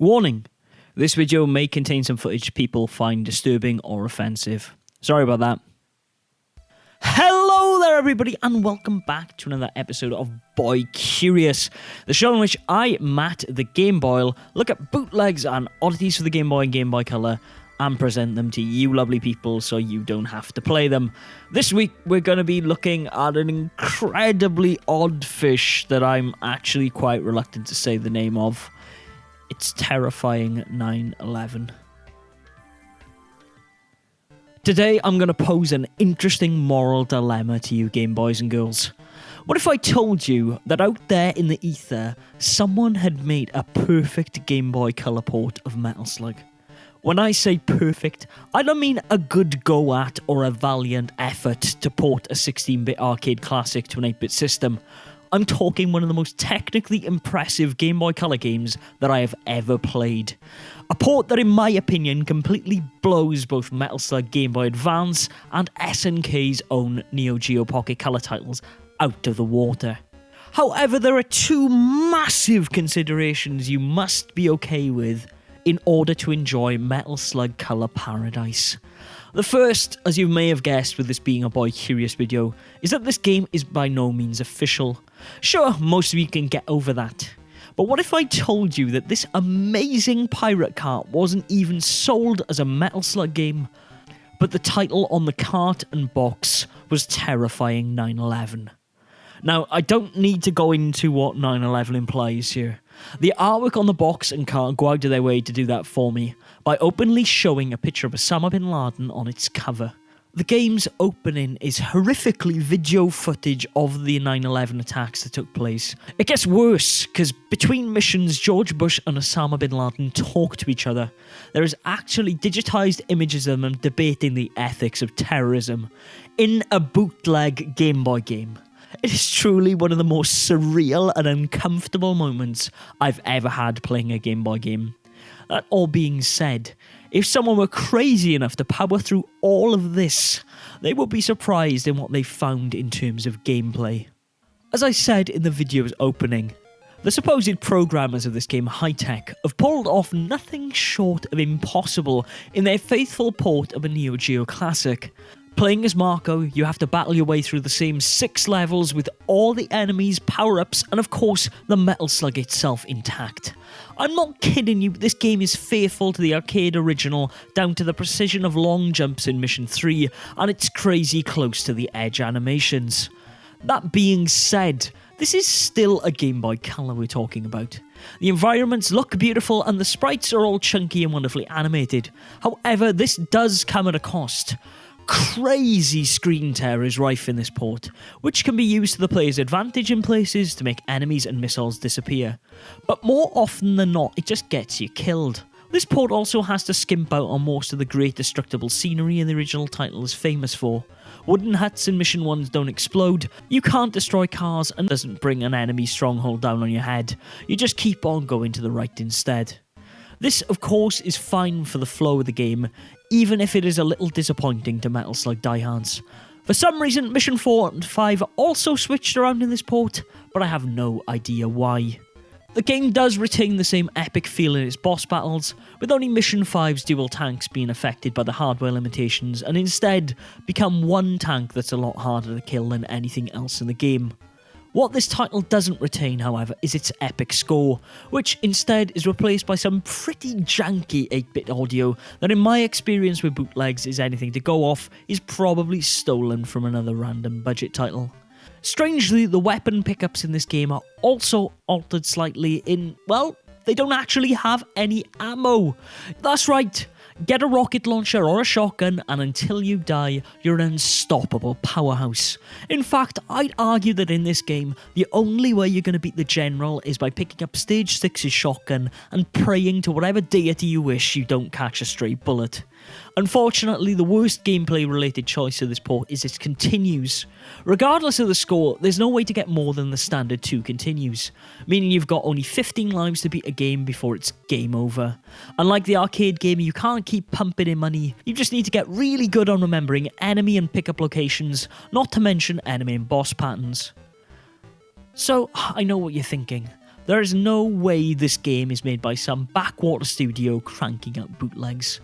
Warning, this video may contain some footage people find disturbing or offensive. Sorry about that. Hello there everybody and welcome back to another episode of Boy Curious, the show in which I, Matt the Game Boy, look at bootlegs and oddities for the Game Boy and Game Boy Color and present them to you lovely people so you don't have to play them. This week we're going to be looking at an incredibly odd fish that I'm actually quite reluctant to say the name of. It's terrifying 9/11. Today I'm going to pose an interesting moral dilemma to you Game Boys and girls. What if I told you that out there in the ether, someone had made a perfect Game Boy Color port of Metal Slug? When I say perfect, I don't mean a good go at or a valiant effort to port a 16-bit arcade classic to an 8-bit system. I'm talking one of the most technically impressive Game Boy Color games that I have ever played. A port that in my opinion completely blows both Metal Slug Game Boy Advance and SNK's own Neo Geo Pocket Color titles out of the water. However, there are two massive considerations you must be okay with in order to enjoy Metal Slug Color Paradise. The first, as you may have guessed with this being a Boy Curious video, is that this game is by no means official. Sure, most of you can get over that. But what if I told you that this amazing pirate cart wasn't even sold as a Metal Slug game, but the title on the cart and box was terrifying 9/11? Now, I don't need to go into what 9/11 implies here. The artwork on the box and cart go out of their way to do that for me, by openly showing a picture of Osama bin Laden on its cover. The game's opening is horrifically video footage of the 9/11 attacks that took place. It gets worse, because between missions, George Bush and Osama bin Laden talk to each other. There is actually digitized images of them debating the ethics of terrorism in a bootleg Game Boy game. It is truly one of the most surreal and uncomfortable moments I've ever had playing a Game Boy game. That all being said, if someone were crazy enough to power through all of this, they would be surprised in what they found in terms of gameplay. As I said in the video's opening, the supposed programmers of this game, High-Tech, have pulled off nothing short of impossible in their faithful port of a Neo Geo classic. Playing as Marco, you have to battle your way through the same 6 levels with all the enemies, power-ups, and of course, the Metal Slug itself intact. I'm not kidding you, this game is faithful to the arcade original, down to the precision of long jumps in Mission 3, and it's crazy close to the edge animations. That being said, this is still a Game Boy Color we're talking about. The environments look beautiful and the sprites are all chunky and wonderfully animated. However, this does come at a cost. Crazy screen tear is rife in this port, which can be used to the player's advantage in places to make enemies and missiles disappear. But more often than not, it just gets you killed. This port also has to skimp out on most of the great destructible scenery in the original title is famous for. Wooden huts in Mission 1s don't explode, you can't destroy cars, and doesn't bring an enemy stronghold down on your head. You just keep on going to the right instead. This, of course, is fine for the flow of the game, even if it is a little disappointing to Metal Slug diehards. For some reason, Mission 4 and 5 are also switched around in this port, but I have no idea why. The game does retain the same epic feel in its boss battles, with only Mission 5's dual tanks being affected by the hardware limitations, and instead become one tank that's a lot harder to kill than anything else in the game. What this title doesn't retain, however, is its epic score, which instead is replaced by some pretty janky 8-bit audio that in my experience with bootlegs is anything to go off is probably stolen from another random budget title. Strangely, the weapon pickups in this game are also altered slightly in, well, they don't actually have any ammo. That's right. Get a rocket launcher or a shotgun, and until you die, you're an unstoppable powerhouse. In fact, I'd argue that in this game, the only way you're going to beat the General is by picking up Stage 6's shotgun and praying to whatever deity you wish you don't catch a stray bullet. Unfortunately, the worst gameplay-related choice of this port is its continues. Regardless of the score, there's no way to get more than the standard 2 continues, meaning you've got only 15 lives to beat a game before it's game over. Unlike the arcade game, you can't keep pumping in money, you just need to get really good on remembering enemy and pickup locations, not to mention enemy and boss patterns. So, I know what you're thinking. There is no way this game is made by some backwater studio cranking out bootlegs.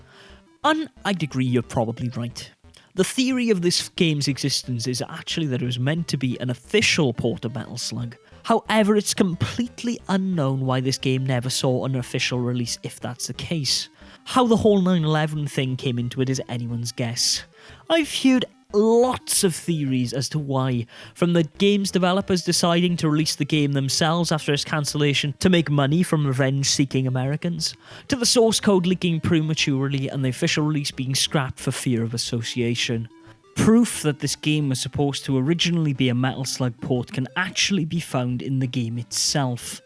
And I'd agree you're probably right. The theory of this game's existence is actually that it was meant to be an official port of Metal Slug. However, it's completely unknown why this game never saw an official release if that's the case. How the whole 9/11 thing came into it is anyone's guess. I've heard lots of theories as to why, from the game's developers deciding to release the game themselves after its cancellation to make money from revenge-seeking Americans, to the source code leaking prematurely and the official release being scrapped for fear of association. Proof that this game was supposed to originally be a Metal Slug port can actually be found in the game itself.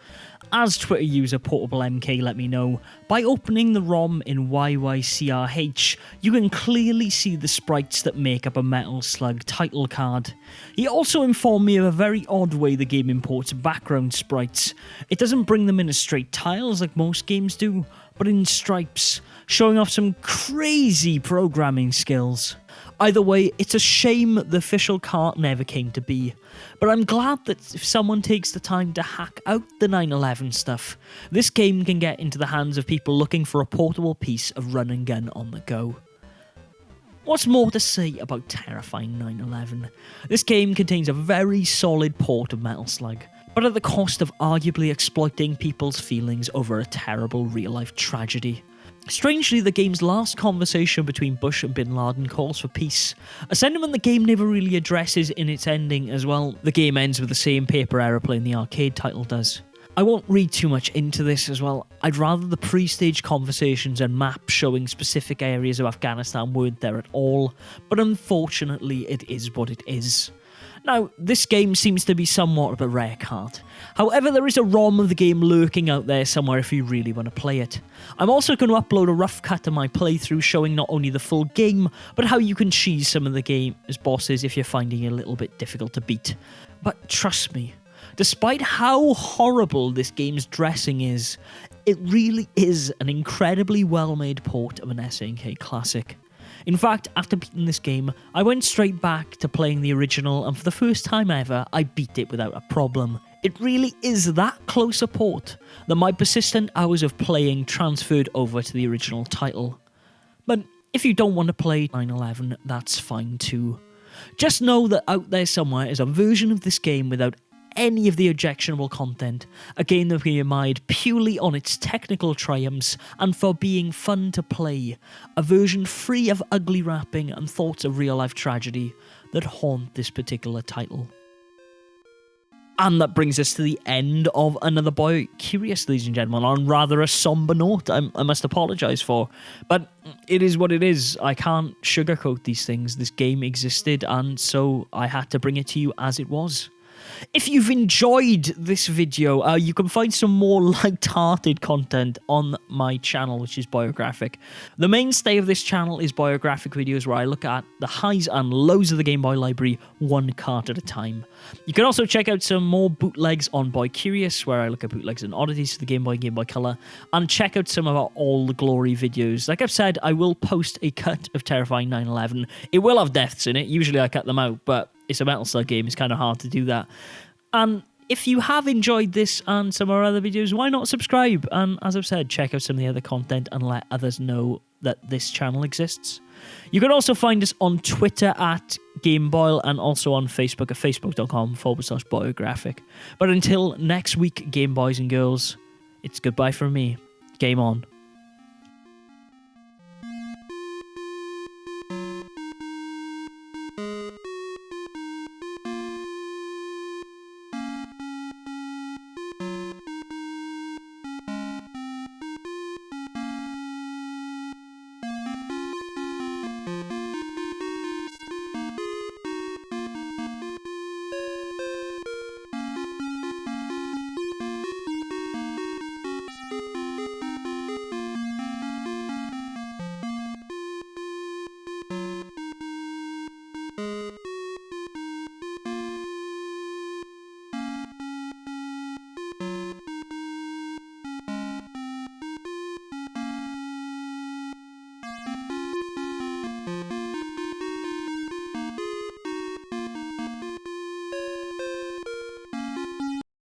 As Twitter user Portable MK let me know, by opening the ROM in YYCRH, you can clearly see the sprites that make up a Metal Slug title card. He also informed me of a very odd way the game imports background sprites. It doesn't bring them in as straight tiles like most games do, but in stripes, showing off some crazy programming skills. Either way, it's a shame the official cart never came to be, but I'm glad that if someone takes the time to hack out the 9/11 stuff, this game can get into the hands of people looking for a portable piece of run and gun on the go. What's more to say about terrifying 9/11? This game contains a very solid port of Metal Slug, but at the cost of arguably exploiting people's feelings over a terrible real-life tragedy. Strangely, the game's last conversation between Bush and Bin Laden calls for peace, a sentiment the game never really addresses in its ending as well. The game ends with the same paper aeroplane the arcade title does. I won't read too much into this as well. I'd rather the pre-stage conversations and maps showing specific areas of Afghanistan weren't there at all, but unfortunately it is what it is. Now, this game seems to be somewhat of a rare card. However, there is a ROM of the game lurking out there somewhere if you really want to play it. I'm also going to upload a rough cut of my playthrough showing not only the full game, but how you can cheese some of the game's bosses if you're finding it a little bit difficult to beat. But trust me, despite how horrible this game's dressing is, it really is an incredibly well-made port of an SNK classic. In fact, after beating this game, I went straight back to playing the original, and for the first time ever, I beat it without a problem. It really is that close a port that my persistent hours of playing transferred over to the original title. But if you don't want to play 9/11, that's fine too. Just know that out there somewhere is a version of this game without any of the objectionable content, a game that can be admired purely on its technical triumphs and for being fun to play, a version free of ugly wrapping and thoughts of real-life tragedy that haunt this particular title. And that brings us to the end of another Boy Curious, ladies and gentlemen, on rather a somber note, I must apologise for. But it is what it is. I can't sugarcoat these things. This game existed, and so I had to bring it to you as it was. If you've enjoyed this video, you can find some more light-hearted content on my channel, which is Boyographic. The mainstay of this channel is Boyographic videos, where I look at the highs and lows of the Game Boy library, one cart at a time. You can also check out some more bootlegs on Boy Curious, where I look at bootlegs and oddities for the Game Boy and Game Boy Color, and check out some of our All the Glory videos. Like I've said, I will post a cut of Terrifying 9/11. It will have deaths in it. Usually I cut them out, but it's a Metal Slug game. It's kind of hard to do that. And if you have enjoyed this and some of our other videos, why not subscribe? And as I've said, check out some of the other content and let others know that this channel exists. You can also find us on Twitter at Gameboy and also on Facebook at facebook.com/Boyographic. But until next week, Game Boys and Girls, it's goodbye from me. Game on.